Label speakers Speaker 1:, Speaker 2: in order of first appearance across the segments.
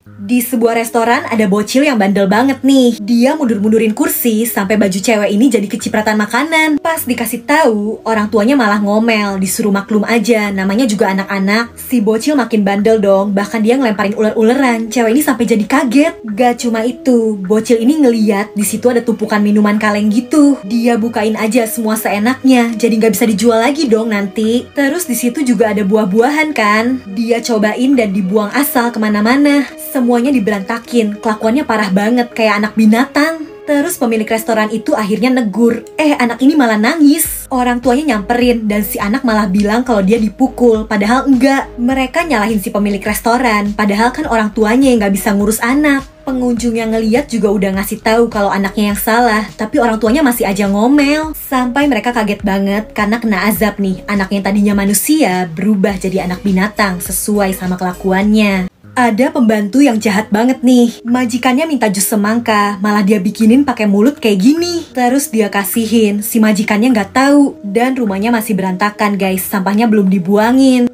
Speaker 1: Di sebuah restoran ada bocil yang bandel banget nih. Dia mundur-mundurin kursi sampai baju cewek ini jadi kecipratan makanan. Pas dikasih tahu, orang tuanya malah ngomel, disuruh maklum aja, namanya juga anak-anak. Si bocil makin bandel dong, bahkan dia ngelemparin ular-ularan. Cewek ini sampai jadi kaget. Gak cuma itu, bocil ini ngeliat di situ ada tumpukan minuman kaleng gitu. Dia bukain aja semua seenaknya, jadi nggak bisa dijual lagi dong nanti. Terus di situ juga ada buah-buahan kan. Dia cobain dan dibuang asal kemana-mana. Semuanya diberantakin, kelakuannya parah banget kayak anak binatang. Terus pemilik restoran itu akhirnya negur, anak ini malah nangis. Orang tuanya nyamperin dan si anak malah bilang kalau dia dipukul, padahal enggak. Mereka nyalahin si pemilik restoran, padahal kan orang tuanya yang nggak bisa ngurus anak. Pengunjung yang ngeliat juga udah ngasih tahu kalau anaknya yang salah, tapi orang tuanya masih aja ngomel. Sampai mereka kaget banget karena kena azab nih, anaknya yang tadinya manusia berubah jadi anak binatang sesuai sama kelakuannya. Ada pembantu yang jahat banget nih. Majikannya minta jus semangka, malah dia bikinin pakai mulut kayak gini. Terus dia kasihin, si majikannya nggak tahu. Dan rumahnya masih berantakan guys, sampahnya belum dibuangin.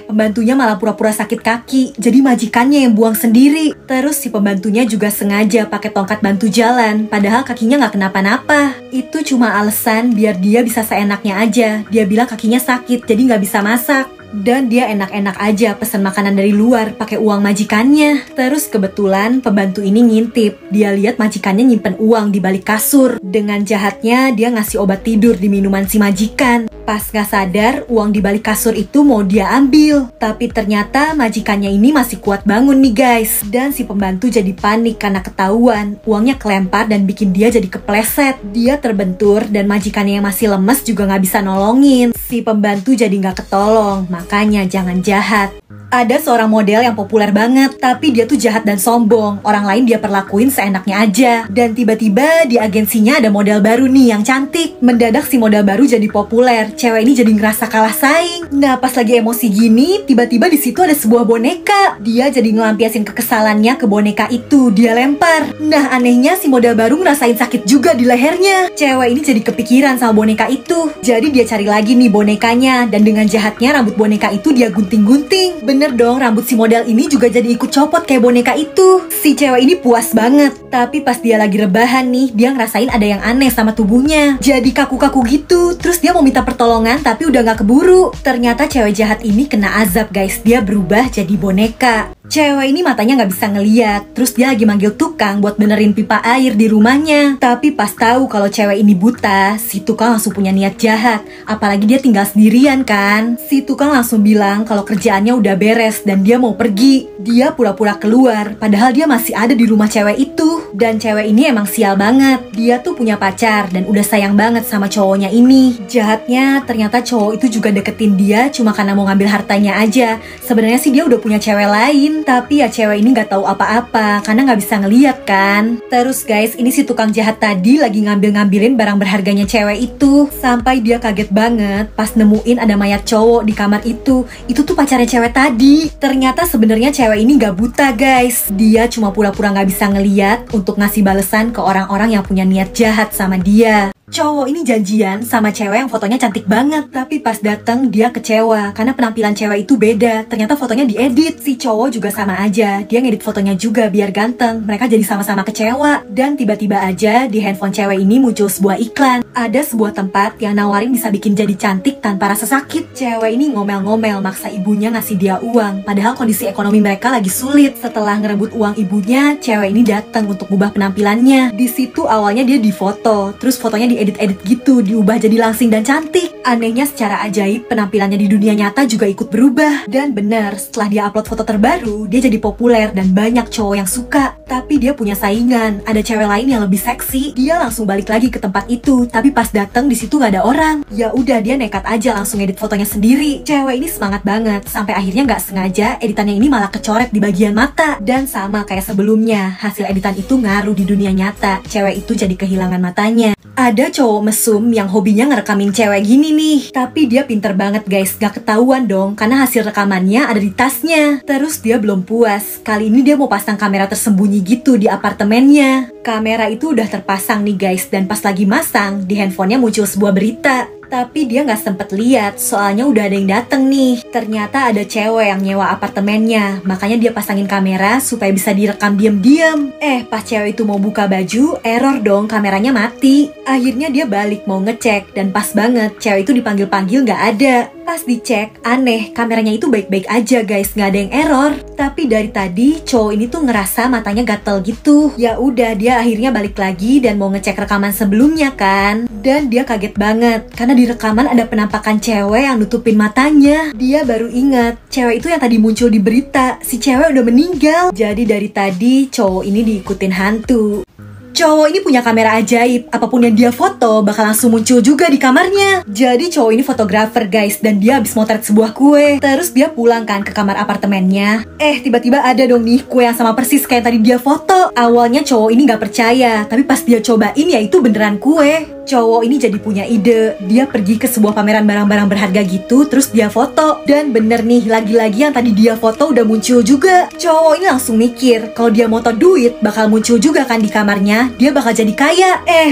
Speaker 1: Pembantunya malah pura-pura sakit kaki, jadi majikannya yang buang sendiri. Terus si pembantunya juga sengaja pakai tongkat bantu jalan, padahal kakinya nggak kenapa-napa. Itu cuma alasan biar dia bisa seenaknya aja. Dia bilang kakinya sakit, jadi nggak bisa masak. Dan dia enak-enak aja pesan makanan dari luar pakai uang majikannya. Terus kebetulan pembantu ini ngintip. Dia lihat majikannya nyimpen uang di balik kasur. Dengan jahatnya dia ngasih obat tidur di minuman si majikan. Pas gak sadar, uang di balik kasur itu mau dia ambil. Tapi ternyata majikannya ini masih kuat bangun nih guys. Dan si pembantu jadi panik karena ketahuan. Uangnya kelempar dan bikin dia jadi kepleset. Dia terbentur dan majikannya yang masih lemes juga gak bisa nolongin. Si pembantu jadi gak ketolong. Makanya jangan jahat. Ada seorang model yang populer banget, tapi dia tuh jahat dan sombong. Orang lain dia perlakuin seenaknya aja. Dan tiba-tiba di agensinya ada model baru nih yang cantik. Mendadak si model baru jadi populer. Cewek ini jadi ngerasa kalah saing. Nah pas lagi emosi gini, tiba-tiba di situ ada sebuah boneka. Dia jadi ngelampiasin kekesalannya ke boneka itu. Dia lempar. Nah anehnya si model baru ngerasain sakit juga di lehernya. Cewek ini jadi kepikiran sama boneka itu. Jadi dia cari lagi nih bonekanya. Dan dengan jahatnya rambut boneka itu dia gunting-gunting. Bener dong, rambut si model ini juga jadi ikut copot kayak boneka itu. Si cewek ini puas banget. Tapi pas dia lagi rebahan nih, dia ngerasain ada yang aneh sama tubuhnya. Jadi kaku-kaku gitu. Terus dia mau minta pertolongan tapi udah gak keburu. Ternyata cewek jahat ini kena azab guys. Dia berubah jadi boneka. Cewek ini matanya nggak bisa ngeliat. Terus dia lagi manggil tukang buat benerin pipa air di rumahnya. Tapi pas tahu kalau cewek ini buta, si tukang langsung punya niat jahat. Apalagi dia tinggal sendirian kan. Si tukang langsung bilang kalau kerjaannya udah beres dan dia mau pergi. Dia pura-pura keluar, padahal dia masih ada di rumah cewek itu. Dan cewek ini emang sial banget. Dia tuh punya pacar dan udah sayang banget sama cowoknya ini. Jahatnya ternyata cowok itu juga deketin dia cuma karena mau ngambil hartanya aja. Sebenarnya sih dia udah punya cewek lain. Tapi ya cewek ini gak tahu apa-apa karena gak bisa ngeliat kan. Terus guys, ini si tukang jahat tadi lagi ngambil-ngambilin barang berharganya cewek itu. Sampai dia kaget banget pas nemuin ada mayat cowok di kamar itu. Itu tuh pacarnya cewek tadi. Ternyata sebenarnya cewek ini gak buta guys. Dia cuma pura-pura gak bisa ngeliat untuk ngasih balesan ke orang-orang yang punya niat jahat sama dia. Cowok ini janjian sama cewek yang fotonya cantik banget. Tapi pas dateng dia kecewa karena penampilan cewek itu beda. Ternyata fotonya diedit. Si cowok juga sama aja. Dia ngedit fotonya juga biar ganteng. Mereka jadi sama-sama kecewa. Dan tiba-tiba aja di handphone cewek ini muncul sebuah iklan. Ada sebuah tempat yang nawarin bisa bikin jadi cantik tanpa rasa sakit. Cewek ini ngomel-ngomel maksa ibunya ngasih dia uang. Padahal kondisi ekonomi mereka lagi sulit. Setelah ngerebut uang ibunya, cewek ini datang untuk ubah penampilannya. Di situ awalnya dia difoto. Terus fotonya diedit-edit gitu, diubah jadi langsing dan cantik. Anehnya secara ajaib penampilannya di dunia nyata juga ikut berubah. Dan benar, setelah dia upload foto terbaru, dia jadi populer dan banyak cowok yang suka. Tapi dia punya saingan, ada cewek lain yang lebih seksi. Dia langsung balik lagi ke tempat itu, tapi pas datang di situ nggak ada orang. Ya udah dia nekat aja langsung edit fotonya sendiri. Cewek ini semangat banget, sampai akhirnya nggak sengaja editannya ini malah kecoret di bagian mata. Dan sama kayak sebelumnya, hasil editan itu ngaruh di dunia nyata. Cewek itu jadi kehilangan matanya. Ada cowok mesum yang hobinya ngerekamin cewek gini nih. Tapi dia pinter banget guys, gak ketahuan dong karena hasil rekamannya ada di tasnya. Terus dia belum puas, kali ini dia mau pasang kamera tersembunyi gitu di apartemennya. Kamera itu udah terpasang nih guys, dan pas lagi masang, di handphonenya muncul sebuah berita. Tapi dia nggak sempet lihat, soalnya udah ada yang dateng nih. Ternyata ada cewek yang nyewa apartemennya, makanya dia pasangin kamera supaya bisa direkam diam-diam. Pas cewek itu mau buka baju, error dong, kameranya mati. Akhirnya dia balik mau ngecek, dan pas banget cewek itu dipanggil-panggil nggak ada. Pas dicek, aneh, kameranya itu baik-baik aja guys, nggak ada yang error. Tapi dari tadi cowok ini tuh ngerasa matanya gatel gitu. Ya udah, dia akhirnya balik lagi dan mau ngecek rekaman sebelumnya kan. Dan dia kaget banget karena di rekaman ada penampakan cewek yang nutupin matanya. Dia baru ingat, cewek itu yang tadi muncul di berita, si cewek udah meninggal. Jadi dari tadi cowok ini diikutin hantu. Cowok ini punya kamera ajaib, apapun yang dia foto bakal langsung muncul juga di kamarnya. Jadi cowok ini fotografer guys, dan dia habis motret sebuah kue. Terus dia pulang kan ke kamar apartemennya. Tiba-tiba ada dong nih kue yang sama persis kayak tadi dia foto. Awalnya cowok ini gak percaya, tapi pas dia cobain ya itu beneran kue. Cowok ini jadi punya ide, dia pergi ke sebuah pameran barang-barang berharga gitu, terus dia foto. Dan bener nih, lagi-lagi yang tadi dia foto udah muncul juga. Cowok ini langsung mikir, kalau dia moto duit bakal muncul juga kan di kamarnya, dia bakal jadi kaya.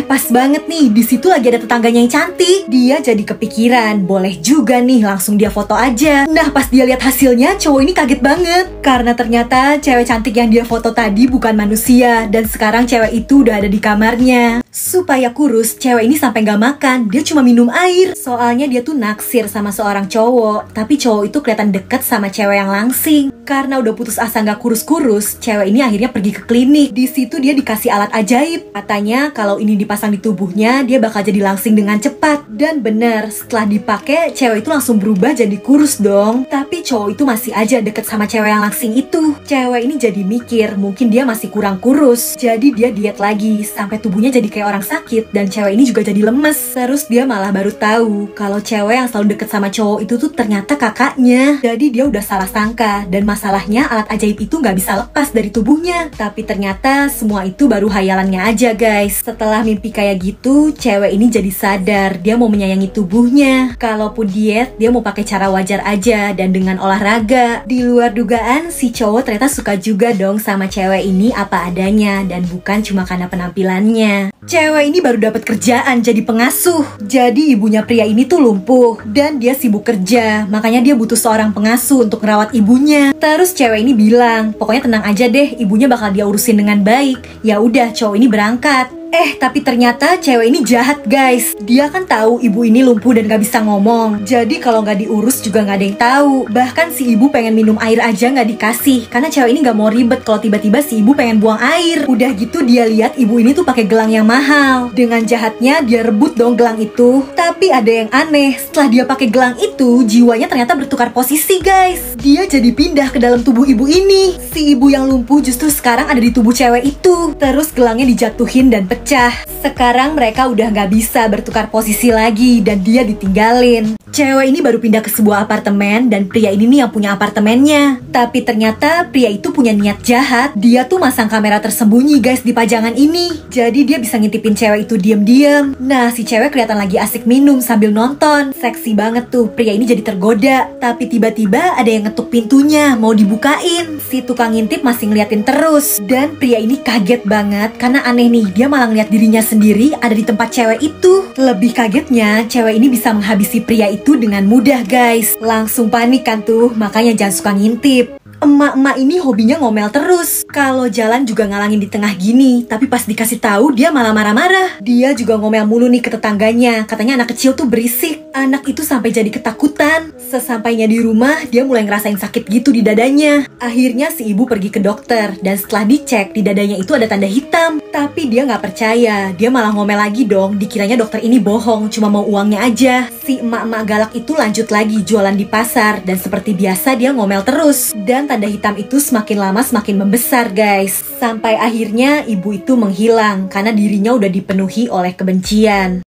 Speaker 1: Pas banget nih, di situ lagi ada tetangganya yang cantik. Dia jadi kepikiran, boleh juga nih langsung dia foto aja. Nah pas dia lihat hasilnya, cowok ini kaget banget. Karena ternyata cewek cantik yang dia foto tadi bukan manusia, dan sekarang cewek itu udah ada di kamarnya. Supaya kurus, cewek ini sampai gak makan, dia cuma minum air. Soalnya dia tuh naksir sama seorang cowok, tapi cowok itu kelihatan deket sama cewek yang langsing. Karena udah putus asa gak kurus-kurus, cewek ini akhirnya pergi ke klinik. Di situ dia dikasih alat ajaib. Katanya kalau ini dipasang di tubuhnya, dia bakal jadi langsing dengan cepat. Dan bener, setelah dipakai, cewek itu langsung berubah jadi kurus dong. Tapi cowok itu masih aja deket sama cewek yang langsing itu. Cewek ini jadi mikir, mungkin dia masih kurang kurus. Jadi dia diet lagi, sampai tubuhnya jadi kayak orang sakit, dan cewek ini juga jadi lemes. Terus dia malah baru tahu kalau cewek yang selalu deket sama cowok itu tuh ternyata kakaknya. Jadi dia udah salah sangka, dan masalahnya alat ajaib itu nggak bisa lepas dari tubuhnya. Tapi ternyata semua itu baru hayalannya aja guys. Setelah mimpi kayak gitu, cewek ini jadi sadar dia mau menyayangi tubuhnya. Kalaupun diet, dia mau pakai cara wajar aja dan dengan olahraga. Di luar dugaan, si cowok ternyata suka juga dong sama cewek ini apa adanya, dan bukan cuma karena penampilannya. Cewek ini baru dapat kerjaan jadi pengasuh. Jadi ibunya pria ini tuh lumpuh dan dia sibuk kerja, makanya dia butuh seorang pengasuh untuk merawat ibunya. Terus cewek ini bilang, pokoknya tenang aja deh, ibunya bakal dia urusin dengan baik. Ya udah, cowok ini berangkat. Tapi ternyata cewek ini jahat guys. Dia kan tahu ibu ini lumpuh dan gak bisa ngomong. Jadi kalau gak diurus juga gak ada yang tahu. Bahkan si ibu pengen minum air aja gak dikasih, karena cewek ini gak mau ribet kalau tiba-tiba si ibu pengen buang air. Udah gitu dia lihat ibu ini tuh pakai gelang yang mahal. Dengan jahatnya dia rebut dong gelang itu. Tapi ada yang aneh, setelah dia pakai gelang itu, jiwanya ternyata bertukar posisi guys. Dia jadi pindah ke dalam tubuh ibu ini. Si ibu yang lumpuh justru sekarang ada di tubuh cewek itu. Terus gelangnya dijatuhin dan pecah. Sekarang mereka udah gak bisa bertukar posisi lagi dan dia ditinggalin. Cewek ini baru pindah ke sebuah apartemen dan pria ini nih yang punya apartemennya. Tapi ternyata pria itu punya niat jahat. Dia tuh masang kamera tersembunyi guys di pajangan ini. Jadi dia bisa ngintipin cewek itu diam-diam. Nah si cewek kelihatan lagi asik minum sambil nonton. Seksi banget tuh, pria ini jadi tergoda. Tapi tiba-tiba ada yang ngetuk pintunya, mau dibukain. Si tukang ngintip masih ngeliatin terus. Dan pria ini kaget banget karena aneh nih, dia malah ngeliat dirinya sendiri ada di tempat cewek itu. Lebih kagetnya, cewek ini bisa menghabisi pria itu dengan mudah guys. Langsung panik kan tuh, makanya jangan suka ngintip. Emak-emak ini hobinya ngomel terus. Kalau jalan juga ngalangin di tengah gini, tapi pas dikasih tahu dia malah marah-marah. Dia juga ngomel mulu nih ke tetangganya, katanya anak kecil tuh berisik. Anak itu sampai jadi ketakutan. Sesampainya di rumah, dia mulai ngerasain sakit gitu di dadanya. Akhirnya si ibu pergi ke dokter, dan setelah dicek, di dadanya itu ada tanda hitam. Tapi dia nggak percaya, dia malah ngomel lagi dong. Dikiranya dokter ini bohong, cuma mau uangnya aja. Si emak-emak galak itu lanjut lagi jualan di pasar, dan seperti biasa dia ngomel terus. Dan tanda hitam itu semakin lama semakin membesar guys. Sampai akhirnya ibu itu menghilang, karena dirinya udah dipenuhi oleh kebencian.